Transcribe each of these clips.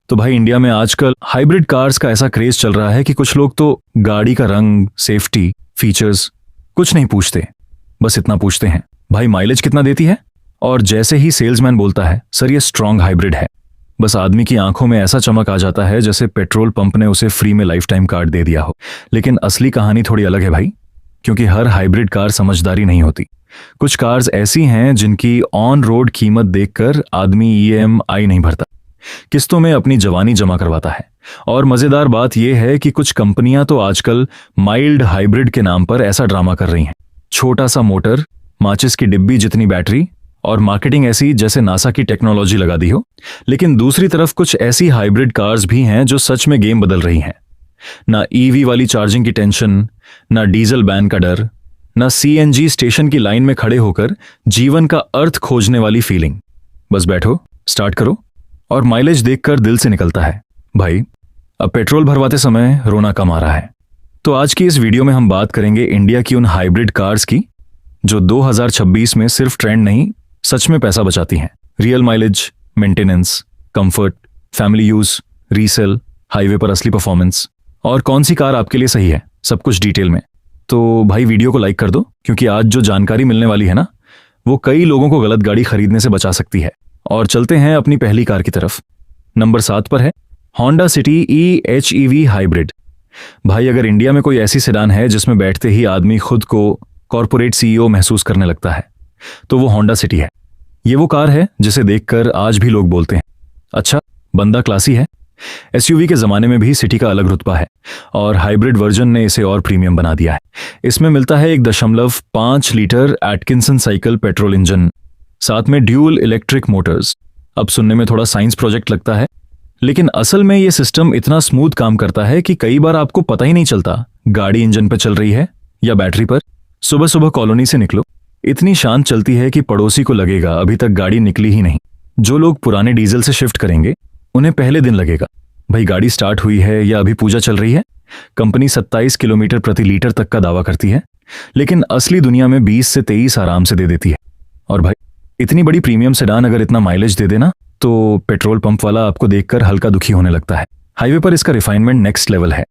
तो भाई इंडिया में आजकल हाइब्रिड कार्स का ऐसा क्रेज चल रहा है कि कुछ लोग तो गाड़ी का रंग, सेफ्टी, फीचर्स कुछ नहीं पूछते, बस इतना पूछते हैं भाई माइलेज कितना देती है। और जैसे ही सेल्समैन बोलता है सर ये स्ट्रांग हाइब्रिड है, बस आदमी की आंखों में ऐसा चमक आ जाता है जैसे पेट्रोल पंप ने उसे फ्री में लाइफ टाइम कार्ड दे दिया हो। लेकिन असली कहानी थोड़ी अलग है भाई, क्योंकि हर हाइब्रिड कार समझदारी नहीं होती। कुछ कार्स ऐसी हैं जिनकी ऑन रोड कीमत देखकर आदमी ईएमआई नहीं भरता, किस्तों में अपनी जवानी जमा करवाता है। और मजेदार बात यह है कि कुछ कंपनियां तो आजकल माइल्ड हाइब्रिड के नाम पर ऐसा ड्रामा कर रही हैं, छोटा सा मोटर, माचिस की डिब्बी जितनी बैटरी और मार्केटिंग ऐसी जैसे नासा की टेक्नोलॉजी लगा दी हो। लेकिन दूसरी तरफ कुछ ऐसी हाइब्रिड कार्स भी हैं जो सच में गेम बदल रही हैं। ना ईवी वाली चार्जिंग की टेंशन, ना डीजल बैन का डर, ना सीएनजी स्टेशन की लाइन में खड़े होकर जीवन का अर्थ खोजने वाली फीलिंग। बस बैठो, स्टार्ट करो और माइलेज देखकर दिल से निकलता है भाई अब पेट्रोल भरवाते समय रोना कम आ रहा है। तो आज की इस वीडियो में हम बात करेंगे इंडिया की उन हाइब्रिड कार्स की जो 2026 में सिर्फ ट्रेंड नहीं, सच में पैसा बचाती हैं। Real mileage, maintenance, comfort, family use, resale, highway पर असली परफॉर्मेंस और कौन सी कार आपके लिए सही है, सब कुछ डिटेल में। तो भाई वीडियो को लाइक कर दो, क्योंकि आज जो जानकारी मिलने वाली है ना, वो कई लोगों को गलत गाड़ी खरीदने से बचा सकती है। और चलते हैं अपनी पहली कार की तरफ। नंबर 7 पर है होंडा सिटी EHEV हाइब्रिड। भाई अगर इंडिया में कोई ऐसी सेडान है जिसमें बैठते ही आदमी खुद को कॉर्पोरेट CEO महसूस करने लगता है, तो वो होंडा सिटी है। ये वो कार है जिसे देखकर आज भी लोग बोलते हैं अच्छा बंदा क्लासी है। एसयूवी के जमाने में भी सिटी का अलग रुतबा है और हाइब्रिड वर्जन ने इसे और प्रीमियम बना दिया है। इसमें मिलता है 1.5 litre Atkinson cycle petrol engine, साथ में ड्यूल इलेक्ट्रिक मोटर्स। अब सुनने में थोड़ा साइंस प्रोजेक्ट लगता है, लेकिन असल में ये सिस्टम इतना स्मूथ काम करता है कि कई बार आपको पता ही नहीं चलता गाड़ी इंजन पर चल रही है या बैटरी पर। सुबह सुबह कॉलोनी से निकलो, इतनी शांत चलती है कि पड़ोसी को लगेगा अभी तक गाड़ी निकली ही नहीं। जो लोग पुराने डीजल से शिफ्ट करेंगे उन्हें पहले दिन लगेगा भाई गाड़ी स्टार्ट हुई है या अभी पूजा चल रही है। कंपनी 27 किलोमीटर प्रति लीटर तक का दावा करती है, लेकिन असली दुनिया में 20 से 23 आराम से दे देती है। और भाई इतनी बड़ी प्रीमियम सेडान अगर इतना माइलेज दे देना, तो पेट्रोल पंप वाला आपको देखकर हल्का दुखी होने लगता है। हाईवे पर इसका रिफाइनमेंट नेक्स्ट लेवल है।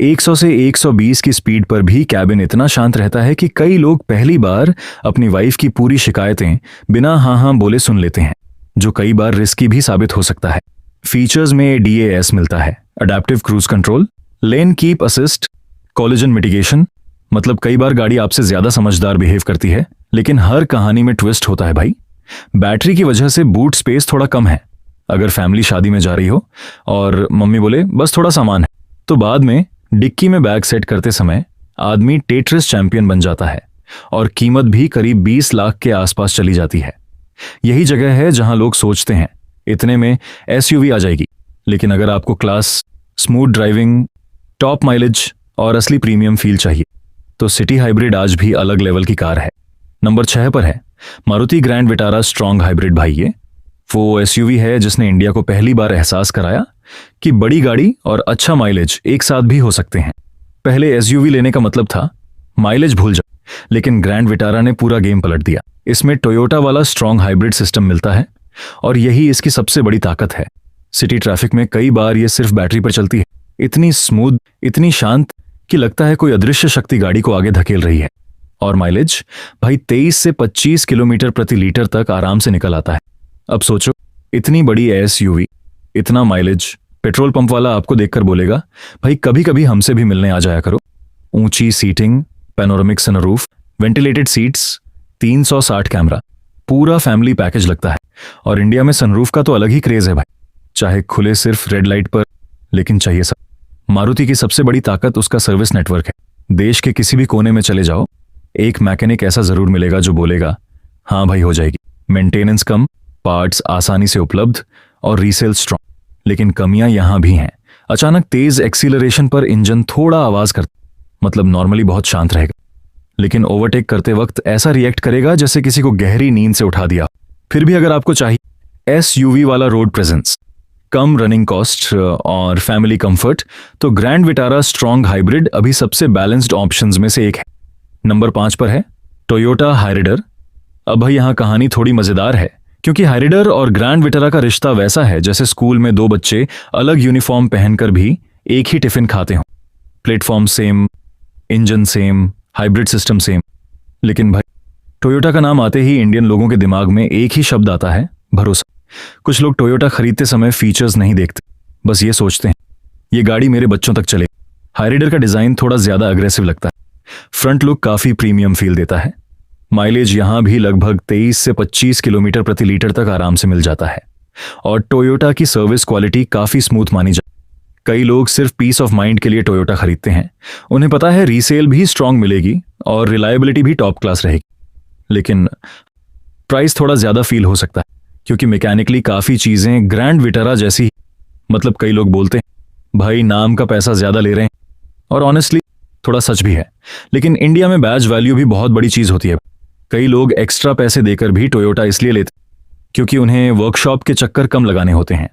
100 से 120 की स्पीड पर भी कैबिन इतना शांत रहता है कि कई लोग पहली बार अपनी वाइफ की पूरी शिकायतें बिना हाँ हाँ बोले सुन लेते हैं, जो कई बार रिस्की भी साबित हो सकता है। फीचर्स में DAS मिलता है, adaptive cruise control, lane keep assist, collision mitigation. मतलब कई बार गाड़ी आपसे ज्यादा समझदार बिहेव करती है, लेकिन हर कहानी में ट्विस्ट होता है भाई। बैटरी की वजह से बूट स्पेस थोड़ा कम है। अगर फैमिली शादी में जा रही हो और मम्मी बोले बस थोड़ा सामान है, तो बाद में डिक्की में बैग सेट करते समय आदमी टेट्रिस चैंपियन बन जाता है और कीमत भी करीब 20 लाख के आसपास चली जाती है। यही जगह है जहां लोग सोचते हैं इतने में SUV आ जाएगी, लेकिन अगर आपको class, smooth driving, top mileage और असली प्रीमियम फील चाहिए, तो सिटी हाइब्रिड आज भी अलग लेवल की कार है। नंबर 6 पर है Maruti grand Vitara strong hybrid. भाई ये वो SUV है जिसने इंडिया को पहली बार एहसास कराया कि बड़ी गाड़ी और अच्छा माइलेज एक साथ भी हो सकते हैं। पहले SUV लेने का मतलब था माइलेज भूल जाओ, लेकिन ग्रैंड विटारा ने पूरा गेम पलट दिया। इसमें टोयोटा वाला स्ट्रांग हाइब्रिड सिस्टम मिलता है और यही इसकी सबसे बड़ी ताकत है। सिटी ट्रैफिक में कई बार ये सिर्फ बैटरी पर चलती है, इतनी स्मूथ, इतनी शांत कि लगता है कोई अदृश्य शक्ति गाड़ी को आगे धकेल रही है। और माइलेज भाई 23 से 25 किलोमीटर प्रति लीटर तक आराम से निकल आता है। अब सोचो इतनी बड़ी SUV, इतना माइलेज, पेट्रोल पंप वाला आपको देखकर बोलेगा भाई कभी कभी हमसे भी मिलने आ जाया करो। ऊंची seating, panoramic sunroof, ventilated seats, 360 camera, पूरा फैमिली पैकेज लगता है। और इंडिया में सनरूफ का तो अलग ही क्रेज है भाई, चाहे खुले सिर्फ रेड लाइट पर, लेकिन चाहिए सब। मारुति की सबसे बड़ी ताकत उसका सर्विस नेटवर्क है। देश के किसी भी कोने में चले जाओ, एक मैकेनिक ऐसा जरूर मिलेगा जो बोलेगा हाँ भाई हो जाएगी। मेंटेनेंस कम, पार्ट्स आसानी से उपलब्ध और रीसेल स्ट्रॉन्ग। लेकिन कमियां यहां भी हैं। अचानक तेज एक्सीलरेशन पर इंजन थोड़ा आवाज करता, मतलब नॉर्मली बहुत शांत रहेगा, लेकिन ओवरटेक करते वक्त ऐसा रिएक्ट करेगा जैसे किसी को गहरी नींद से उठा दिया। फिर भी अगर आपको चाहिए SUV वाला road presence, come running cost और फैमिली कंफर्ट, तो ग्रैंड विटारा स्ट्रांग हाइब्रिड अभी सबसे बैलेंस्ड ऑप्शंस में से एक है। नंबर 5 पर है टोयोटा हाइराइडर। अब भाई यहां कहानी थोड़ी मजेदार है, क्योंकि हाइरिडर और ग्रैंड विटारा का रिश्ता वैसा है जैसे स्कूल में दो बच्चे अलग यूनिफॉर्म पहनकर भी एक ही टिफिन खाते हों। Platform same, engine same, hybrid system same. लेकिन भाई टोयोटा का नाम आते ही इंडियन लोगों के दिमाग में एक ही शब्द आता है, भरोसा। कुछ लोग टोयोटा खरीदते समय फीचर्स नहीं देखते, बस ये सोचते हैं ये गाड़ी मेरे बच्चों तक चले। हाइरिडर का डिजाइन थोड़ा ज्यादा अग्रेसिव लगता है, फ्रंट लुक काफी प्रीमियम फील देता है। माइलेज यहां भी लगभग 23 से 25 किलोमीटर प्रति लीटर तक आराम से मिल जाता है। और टोयोटा की सर्विस क्वालिटी काफी स्मूथ मानी जाती है। कई लोग सिर्फ पीस ऑफ माइंड के लिए टोयोटा खरीदते हैं। उन्हें पता है रीसेल भी स्ट्रांग मिलेगी और रिलायबिलिटी भी टॉप क्लास रहेगी। लेकिन प्राइस थोड़ा ज्यादा फील हो सकता है क्योंकि मैकेनिकली काफी चीजें ग्रैंड विटारा जैसी। मतलब कई लोग बोलते हैं भाई नाम का पैसा ज्यादा ले रहे हैं, और ऑनेस्टली थोड़ा सच भी है। लेकिन इंडिया में बैज वैल्यू भी बहुत बड़ी चीज होती है। कई लोग एक्स्ट्रा पैसे देकर भी टोयोटा इसलिए लेते क्योंकि उन्हें वर्कशॉप के चक्कर कम लगाने होते हैं।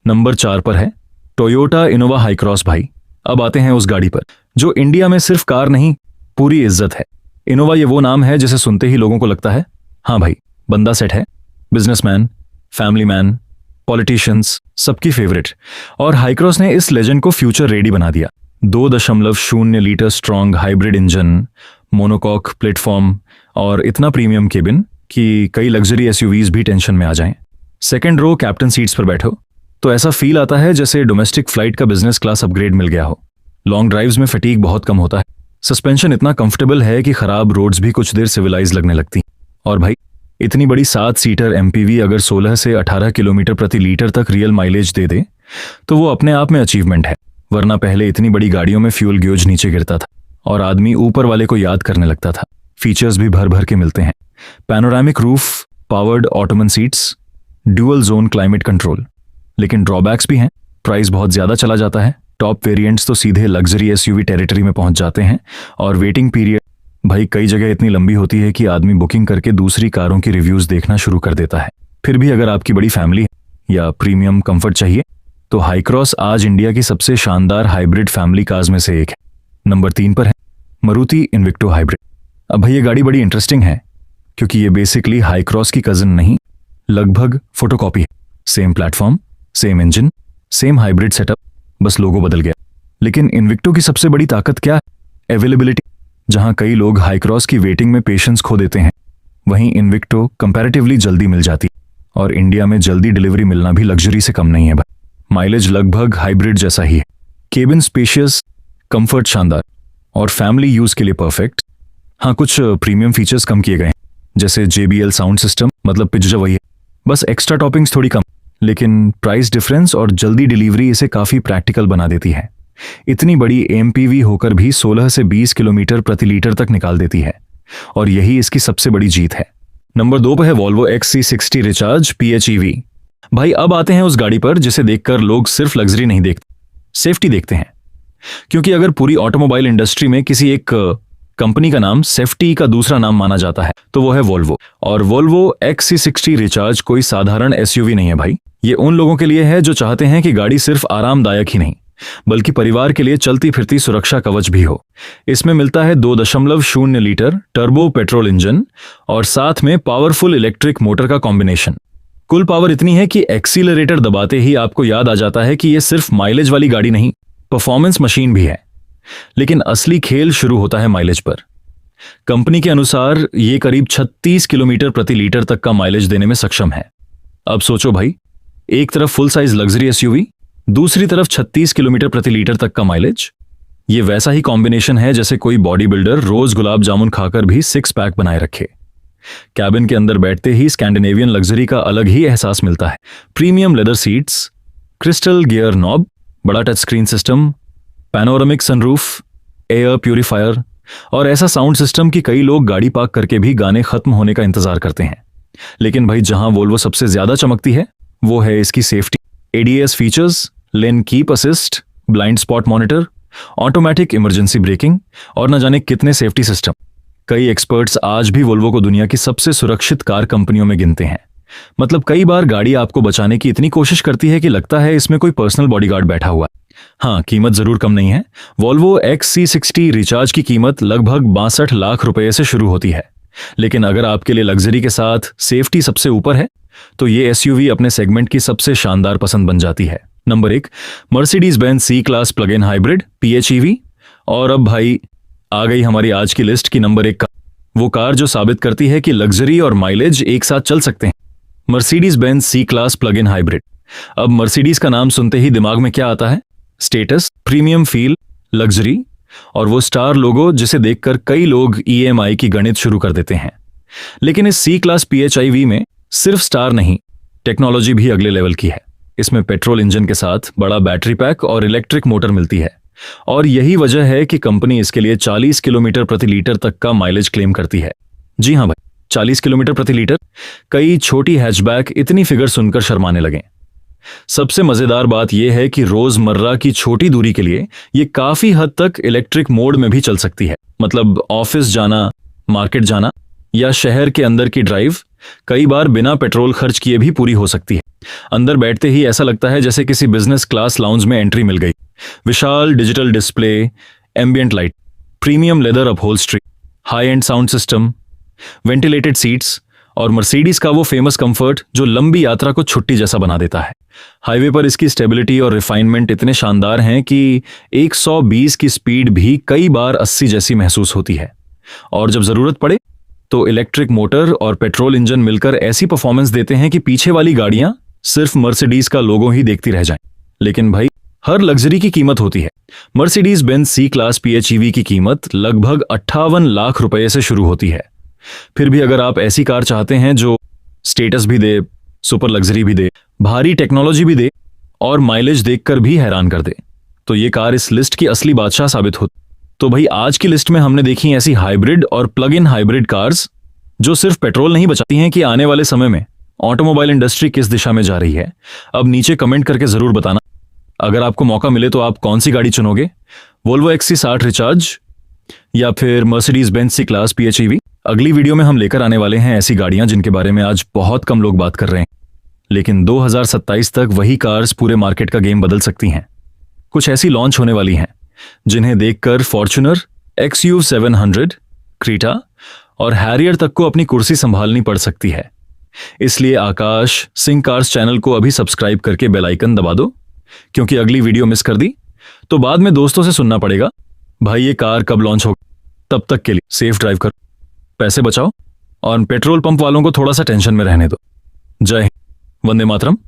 नंबर 4 पर है टोयोटा इनोवा हाईक्रॉस। भाई अब आते हैं उस गाड़ी पर जो इंडिया में सिर्फ कार नहीं, पूरी इज्जत है। इनोवा ये वो नाम है जिसे सुनते ही लोगों को लगता है हाँ भाई बंदा सेट है, बिजनेसमैन, फैमिली मैन, पॉलिटिशियंस, सबकी फेवरेट। और हाईक्रॉस ने इस लेजेंड को फ्यूचर रेडी बना दिया। 2.0 litre strong hybrid engine, monocoque platform और इतना प्रीमियम केबिन कि कई लग्जरी एसयूवीज भी टेंशन में आ जाएं। सेकंड रो कैप्टन सीट्स पर बैठो तो ऐसा फील आता है जैसे डोमेस्टिक फ्लाइट का बिजनेस क्लास अपग्रेड मिल गया हो। लॉन्ग ड्राइव्स में फटीग बहुत कम होता है। सस्पेंशन इतना कंफर्टेबल है कि खराब रोड्स भी कुछ देर सिविलाइज लगने लगती। और भाई इतनी बड़ी 7 सीटर एमपीवी अगर 16 से 18 किलोमीटर प्रति लीटर तक रियल माइलेज दे दे तो वो अपने आप में अचीवमेंट है। वरना पहले इतनी बड़ी गाड़ियों में फ्यूल ग्योज नीचे गिरता था और आदमी ऊपर वाले को याद करने लगता था। फीचर्स भी भर भर के मिलते हैं। Panoramic roof, powered Ottoman seats, dual zone climate control. लेकिन ड्रॉबैक्स भी हैं। प्राइस बहुत ज्यादा चला जाता है। टॉप वेरिएंट्स तो सीधे लग्जरी एसयूवी टेरिटरी में पहुंच जाते हैं। और वेटिंग पीरियड भाई कई जगह इतनी लंबी होती है कि आदमी बुकिंग करके दूसरी कारों की रिव्यूज देखना शुरू कर देता है। फिर भी अगर आपकी बड़ी फैमिली है या प्रीमियम कंफर्ट चाहिए तो हाईक्रॉस आज इंडिया की सबसे शानदार हाइब्रिड फैमिली कार्स में से एक है। नंबर 3 पर है मारुति इन्विक्टो हाइब्रिड। अब भाई ये गाड़ी बड़ी इंटरेस्टिंग है क्योंकि ये बेसिकली हाईक्रॉस की कजन नहीं, लगभग फोटोकॉपी है। Same platform, same engine, same hybrid setup, बस लोगो बदल गया। लेकिन इन्विक्टो की सबसे बड़ी ताकत क्या है? अवेलेबिलिटी। जहां कई लोग हाईक्रॉस की वेटिंग में पेशेंस खो देते हैं, वहीं इन्विक्टो कंपैरेटिवली जल्दी मिल जाती है। और इंडिया में जल्दी डिलीवरी मिलना भी लग्जरी से कम नहीं है भाई। माइलेज लगभग हाइब्रिड जैसा ही है। केबिन स्पेशियस, कंफर्ट शानदार और फैमिली यूज के लिए परफेक्ट। हाँ कुछ प्रीमियम फीचर्स कम किए गए हैं जैसे JBL साउंड सिस्टम, मतलब पिज्जा वही है, बस एक्स्ट्रा टॉपिंग्स थोड़ी कम। लेकिन प्राइस डिफरेंस और जल्दी डिलीवरी इसे काफी प्रैक्टिकल बना देती है। इतनी बड़ी एमपीवी होकर भी 16 से 20 किलोमीटर प्रति लीटर तक निकाल देती है और यही इसकी सबसे बड़ी जीत है। नंबर 2 पर है वॉल्वो XC60 रिचार्ज PHEV। भाई अब आते हैं उस गाड़ी पर जिसे देखकर लोग सिर्फ लग्जरी नहीं देखते, सेफ्टी देखते हैं। क्योंकि अगर पूरी ऑटोमोबाइल इंडस्ट्री में किसी एक कंपनी का नाम सेफ्टी का दूसरा नाम माना जाता है तो वो है वोल्वो। और वोल्वो XC60 रिचार्ज कोई साधारण एसयूवी नहीं है भाई। ये उन लोगों के लिए है जो चाहते हैं कि गाड़ी सिर्फ आरामदायक ही नहीं बल्कि परिवार के लिए चलती फिरती सुरक्षा कवच भी हो। इसमें मिलता है 2.0 लीटर टर्बो पेट्रोल इंजन और साथ में पावरफुल इलेक्ट्रिक मोटर का कॉम्बिनेशन। कुल पावर इतनी है कि एक्सीलरेटर दबाते ही आपको याद आ जाता है कि यह सिर्फ माइलेज वाली गाड़ी नहीं, परफॉर्मेंस मशीन भी है। लेकिन असली खेल शुरू होता है माइलेज पर। कंपनी के अनुसार यह करीब 36 किलोमीटर प्रति लीटर तक का माइलेज देने में सक्षम है। अब सोचो भाई, एक तरफ फुल साइज लग्जरी एसयूवी, दूसरी तरफ 36 किलोमीटर प्रति लीटर तक का माइलेज। यह वैसा ही कॉम्बिनेशन है जैसे कोई बॉडी बिल्डर रोज गुलाब जामुन खाकर भी 6 पैक बनाए रखे। कैबिन के अंदर बैठते ही स्कैंडिनेवियन लग्जरी का अलग ही एहसास मिलता है। Premium leather seats, crystal gear knob, बड़ा touch screen system, panoramic sunroof, air purifier और ऐसा साउंड सिस्टम कि कई लोग गाड़ी पार्क करके भी गाने खत्म होने का इंतजार करते हैं। लेकिन भाई जहां वोल्वो सबसे ज्यादा चमकती है वो है इसकी safety. ADAS features, lane keep assist, blind spot monitor, automatic emergency breaking और न जाने कितने सेफ्टी सिस्टम। कई एक्सपर्ट्स आज भी वोल्वो को दुनिया की सबसे सुरक्षित कार कंपनियों में गिनते हैं। मतलब कई बार गाड़ी आपको बचाने की इतनी कोशिश करती है कि लगता है इसमें कोई पर्सनल बॉडीगार्ड बैठा हुआ। हाँ, कीमत जरूर कम नहीं है। वोल्वो XC60 रिचार्ज की कीमत लगभग 62 लाख रुपए से शुरू होती है। लेकिन अगर आपके लिए लग्जरी के साथ सेफ्टी सबसे ऊपर है तो ये एसयूवी अपने सेगमेंट की सबसे शानदार पसंद बन जाती है। Number 1, Mercedes Benz C class plug in hybrid PHEV। और अब भाई आ गई हमारी आज की लिस्ट की नंबर 1 कार, वो कार जो साबित करती है कि लग्जरी और माइलेज एक साथ चल सकते हैं। Mercedes Benz C class plug in hybrid. अब मर्सिडीज का नाम सुनते ही दिमाग में क्या आता है? स्टेटस, प्रीमियम फील, लग्जरी और वो स्टार लोगो जिसे देखकर कई लोग EMI की गणित शुरू कर देते हैं। लेकिन इस सी क्लास PHEV में सिर्फ स्टार नहीं, टेक्नोलॉजी भी अगले लेवल की है। इसमें पेट्रोल इंजन के साथ बड़ा बैटरी पैक और इलेक्ट्रिक मोटर मिलती है, और यही वजह है कि कंपनी इसके लिए 40 किलोमीटर प्रति लीटर तक का माइलेज क्लेम करती है। जी हां भाई, 40 किलोमीटर प्रति लीटर। कई छोटी हैचबैक इतनी फिगर सुनकर शर्माने लगे। सबसे मजेदार बात यह है कि रोजमर्रा की छोटी दूरी के लिए ये काफी हद तक इलेक्ट्रिक मोड में भी चल सकती है। मतलब ऑफिस जाना, मार्केट जाना या शहर के अंदर की ड्राइव कई बार बिना पेट्रोल खर्च किए भी पूरी हो सकती है। अंदर बैठते ही ऐसा लगता है जैसे किसी बिजनेस क्लास लाउंज में एंट्री मिल गई। विशाल digital display, ambient light, premium leather upholstery, high end sound system, ventilated seats और मर्सिडीज का वो फेमस कंफर्ट जो लंबी यात्रा को छुट्टी जैसा बना देता है। हाईवे पर इसकी स्टेबिलिटी और रिफाइनमेंट इतने शानदार हैं कि 120 की स्पीड भी कई बार 80 जैसी महसूस होती है। और जब जरूरत पड़े तो इलेक्ट्रिक मोटर और पेट्रोल इंजन मिलकर ऐसी परफॉर्मेंस देते हैं कि पीछे वाली गाड़ियां सिर्फ मर्सिडीज का लोगो ही देखती रह जाएं। लेकिन भाई, हर लग्जरी की कीमत होती है। Mercedes Benz C class PHEV की कीमत लगभग 58 लाख रुपए से शुरू होती है। फिर भी अगर आप ऐसी कार चाहते हैं जो स्टेटस भी दे, सुपर लग्जरी भी दे, भारी टेक्नोलॉजी भी दे और माइलेज देखकर भी हैरान कर दे, तो ये कार इस लिस्ट की असली बादशाह साबित होती। तो भाई, आज की लिस्ट में हमने देखी ऐसी हाइब्रिड और प्लग इन हाइब्रिड कार्स जो सिर्फ पेट्रोल नहीं बचाती हैं कि आने वाले समय में ऑटोमोबाइल इंडस्ट्री किस दिशा में जा रही है। अब नीचे कमेंट करके जरूर बताना, अगर आपको मौका मिले तो आप कौन सी गाड़ी चुनोगे? वोल्वो XC60 रिचार्ज या फिर Mercedes Benz C class PHEV? अगली वीडियो में हम लेकर आने वाले हैं ऐसी गाड़ियां जिनके बारे में आज बहुत कम लोग बात कर रहे हैं, लेकिन 2027 तक वही कार्स पूरे मार्केट का गेम बदल सकती हैं। कुछ ऐसी लॉन्च होने वाली हैं जिन्हें देखकर फॉर्च्यूनर, XUV700, क्रीटा और हैरियर तक को अपनी कुर्सी संभालनी पड़ सकती है। इसलिए आकाश सिंह कार्स चैनल को अभी सब्सक्राइब करके बेल आइकन दबा दो, क्योंकि अगली वीडियो मिस कर दी तो बाद में दोस्तों से सुनना पड़ेगा, भाई ये कार कब लॉन्च होगी। तब तक के लिए सेफ ड्राइव करो, पैसे बचाओ और पेट्रोल पंप वालों को थोड़ा सा टेंशन में रहने दो। जय हिंद, वंदे मातरम।